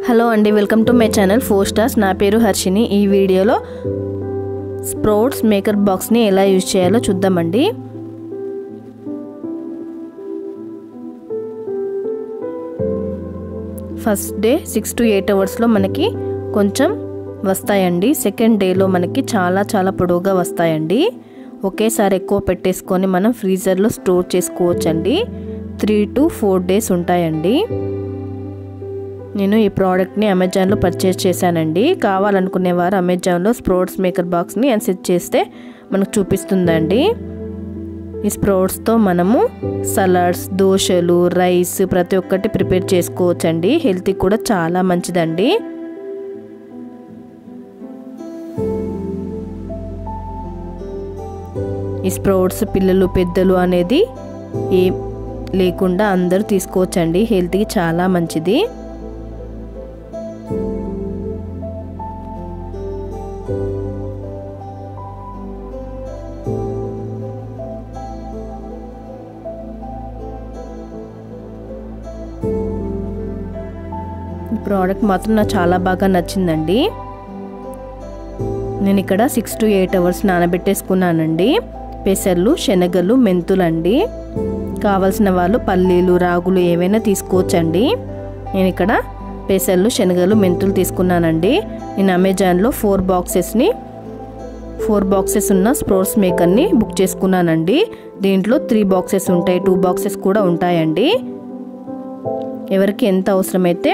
Hello అండి, welcome to my channel 4 stars. నా పేరు హర్షిని. ఈ వీడియోలో స్ప్రౌట్స్ మేకర్ బాక్స్ని ఎలా యూజ్ చేయాలో చూద్దామండి. ఫస్ట్ డే 6 to 8 అవర్స్లో మనకి కొంచెం వస్తాయండి. సెకండ్ డేలో మనకి చాలా పొడవుగా వస్తాయండి. ఒకేసారి ఎక్కువ పెట్టేసుకొని మనం ఫ్రీజర్లో స్టోర్ చేసుకోవచ్చండి. 3 to 4 days ఉంటాయండి. నేను ఈ ప్రోడక్ట్ని అమెజాన్లో పర్చేస్ చేశానండి. కావాలనుకునేవారు అమెజాన్లో స్ప్రౌట్స్ మేకర్ బాక్స్ని సెట్ చేస్తే మనకు చూపిస్తుందండి. ఈ స్ప్రౌట్స్తో మనము సలాడ్స్, దోశలు, రైస్ ప్రతి ఒక్కటి ప్రిపేర్ చేసుకోవచ్చండి. హెల్త్కి కూడా చాలా మంచిదండి. ఈ స్ప్రౌట్స్ పిల్లలు పెద్దలు అనేది ఏ లేకుండా అందరూ తీసుకోవచ్చండి. హెల్త్కి చాలా మంచిది. ఈ ప్రోడక్ట్ మాత్రం నాకు చాలా బాగా నచ్చిందండి. నేను ఇక్కడ 6 to 8 అవర్స్ నానబెట్టేసుకున్నానండి. పెసర్లు, శనగలు, మెంతులండి. కావాల్సిన వాళ్ళు పల్లీలు, రాగులు ఏవైనా తీసుకోవచ్చండి. నేను ఇక్కడ పెసర్లు, శనగలు, మెంతులు తీసుకున్నానండి. నేను అమెజాన్లో 4 బాక్సెస్ ఉన్న స్ప్రౌట్స్ మేకర్ని బుక్ చేసుకున్నానండి. దీంట్లో 3 బాక్సెస్ ఉంటాయి, 2 బాక్సెస్ కూడా ఉంటాయండి. ఎవరికి ఎంత అవసరమైతే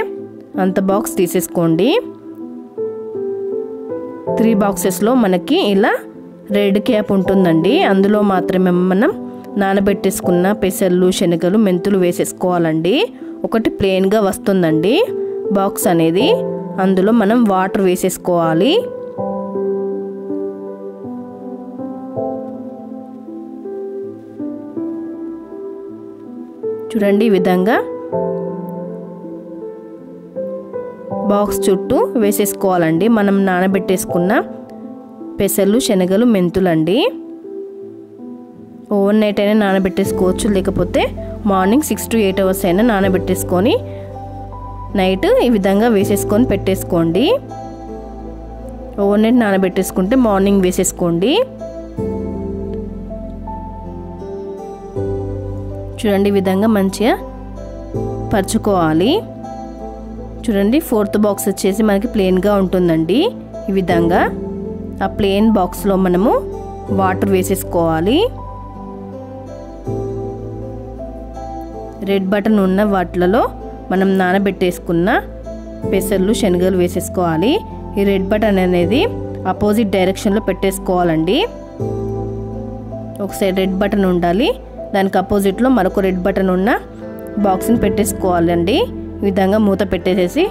అంత బాక్స్ తీసేసుకోండి. 3 బాక్సెస్లో మనకి ఇలా రెడ్ క్యాప్ ఉంటుందండి. అందులో మాత్రమే మనం నానబెట్టేసుకున్న పెసర్లు, శనగలు, మెంతులు వేసేసుకోవాలండి. ఒకటి ప్లెయిన్గా వస్తుందండి బాక్స్ అనేది. అందులో మనం వాటర్ వేసేసుకోవాలి. చూడండి, ఈ విధంగా బాక్స్ చుట్టూ వేసేసుకోవాలండి. మనం నానబెట్టేసుకున్న పెసర్లు, శనగలు, మెంతులండి. ఓవర్ నైట్ అయినా నానబెట్టేసుకోవచ్చు, లేకపోతే మార్నింగ్ 6 to 8 అవర్స్ అయినా నానబెట్టేసుకొని నైట్ ఈ విధంగా వేసేసుకొని పెట్టేసుకోండి. ఓవర్ నైట్ నానబెట్టేసుకుంటే మార్నింగ్ వేసేసుకోండి. చూడండి, ఈ విధంగా మంచిగా పరుచుకోవాలి. చూడండి, 4th బాక్స్ వచ్చేసి మనకి ప్లెయిన్గా ఉంటుందండి. ఈ విధంగా ఆ ప్లెయిన్ బాక్స్లో మనము వాటర్ వేసేసుకోవాలి. రెడ్ బటన్ ఉన్న వాటిలలో మనం నానబెట్టేసుకున్న పెసర్లు, శనగలు వేసేసుకోవాలి. ఈ రెడ్ బటన్ అనేది ఆపోజిట్ డైరెక్షన్లో పెట్టేసుకోవాలండి. ఒక సైడ్ రెడ్ బటన్ ఉండాలి, దానికి ఆపోజిట్లో మరొక రెడ్ బటన్ ఉన్న బాక్స్ని పెట్టేసుకోవాలండి. ఈ విధంగా మూత పెట్టేసేసి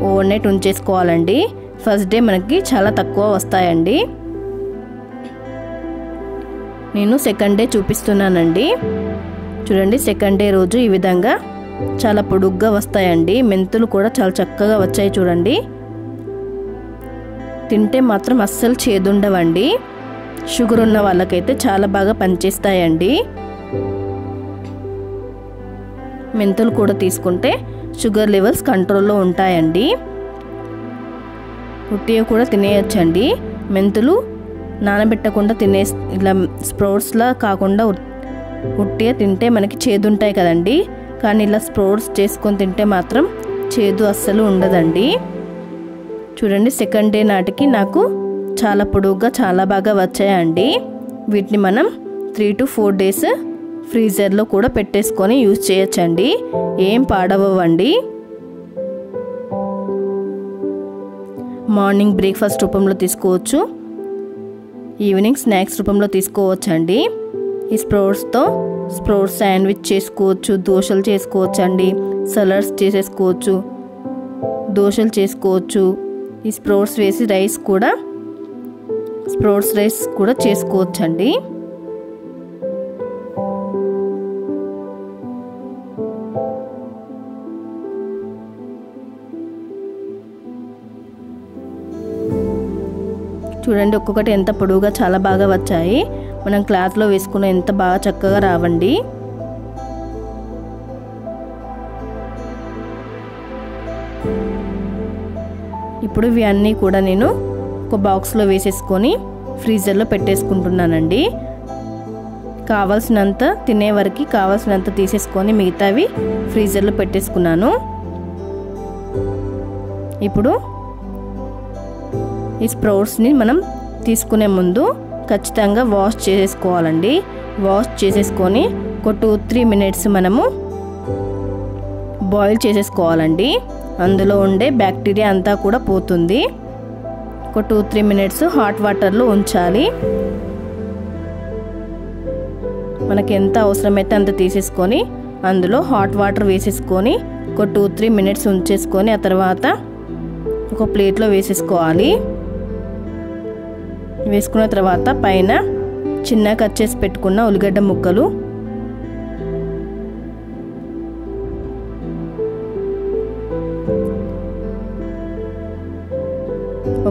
ఓవర్ నైట్ ఉంచేసుకోవాలండి. ఫస్ట్ డే మనకి చాలా తక్కువ వస్తాయండి. నేను సెకండ్ డే చూపిస్తున్నానండి. చూడండి, సెకండ్ డే రోజు ఈ విధంగా చాలా పొడుగ్గా వస్తాయండి. మెంతులు కూడా చాలా చక్కగా వచ్చాయి. చూడండి, తింటే మాత్రం అస్సలు చేదుండవండి. షుగర్ ఉన్న వాళ్ళకైతే చాలా బాగా పనిచేస్తాయండి. మెంతులు కూడా తీసుకుంటే షుగర్ లెవెల్స్ కంట్రోల్లో ఉంటాయండి. ఉట్టిగా కూడా తినేయచ్చండి. మెంతులు నానబెట్టకుండా ఇలా స్ప్రౌట్స్లా కాకుండా ఉట్టిగా తింటే మనకి చేదు ఉంటాయి కదండి. కానీ ఇలా స్ప్రౌట్స్ చేసుకొని తింటే మాత్రం చేదు అస్సలు ఉండదండి. చూడండి, సెకండ్ డే నాటికి నాకు చాలా పొడవుగా చాలా బాగా వచ్చాయండి. వీటిని మనం 3 to 4 days ఫ్రీజర్లో కూడా పెట్టేసుకొని యూజ్ చేయొచ్చండి. ఏం పాడవండి. మార్నింగ్ బ్రేక్ఫాస్ట్ రూపంలో తీసుకోవచ్చు, ఈవినింగ్ స్నాక్స్ రూపంలో తీసుకోవచ్చండి. ఈ స్ప్రౌట్స్తో స్ప్రౌట్స్ శాండ్విచ్ చేసుకోవచ్చు, దోశలు చేసుకోవచ్చండి, సలాడ్స్ చేసేసుకోవచ్చు, దోశలు చేసుకోవచ్చు. ఈ స్ప్రౌట్స్ వేసి స్ప్రౌట్స్ రైస్ కూడా చేసుకోవచ్చండి. చూడండి, ఒక్కొక్కటి ఎంత పొడవుగా చాలా బాగా వచ్చాయి. మనం క్లాత్లో వేసుకున్న ఎంత బాగా చక్కగా రావండి. ఇప్పుడు ఇవి అన్నీ కూడా నేను ఒక బాక్స్లో వేసేసుకొని ఫ్రీజర్లో పెట్టేసుకుంటున్నానండి. కావాల్సినంత తినే వరకు కావాల్సినంత తీసేసుకొని మిగతావి ఫ్రీజర్లో పెట్టేసుకున్నాను. ఇప్పుడు ఈ స్ప్రౌట్స్ని మనం తీసుకునే ముందు ఖచ్చితంగా వాష్ చేసేసుకోవాలండి. వాష్ చేసేసుకొని ఒక 2-3 మినిట్స్ మనము బాయిల్ చేసేసుకోవాలండి. అందులో ఉండే బ్యాక్టీరియా అంతా కూడా పోతుంది. ఒక 2-3 మినిట్స్ హాట్ వాటర్లో ఉంచాలి. మనకి ఎంత అవసరమైతే అంత తీసేసుకొని అందులో హాట్ వాటర్ వేసేసుకొని ఒక 2-3 మినిట్స్ ఉంచేసుకొని ఆ తర్వాత ఒక ప్లేట్లో వేసేసుకోవాలి. వేసుకున్న తర్వాత పైన చిన్న కట్ చేసి పెట్టుకున్న ఉల్లిగడ్డ ముక్కలు,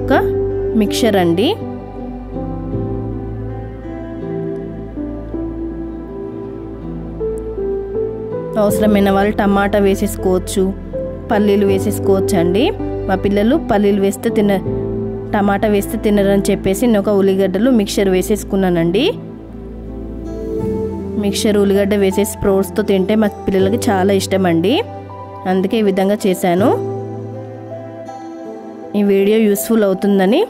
ఒక మిక్చర్ అండి. అవసరమైన వాళ్ళు టమాటా వేసేసుకోవచ్చు, పల్లీలు వేసేసుకోవచ్చు అండి. మా పిల్లలు పల్లీలు వేస్తే టమాటా వేస్తే తినరని చెప్పేసి నేను ఒక ఉల్లిగడ్డలు మిక్చర్ వేసేసుకున్నానండి. మిక్చర్ ఉల్లిగడ్డ వేసేసి స్ప్రౌట్స్తో తింటే మా పిల్లలకి చాలా ఇష్టం అండి. అందుకే ఈ విధంగా చేశాను. ఈ వీడియో యూస్ఫుల్ అవుతుందని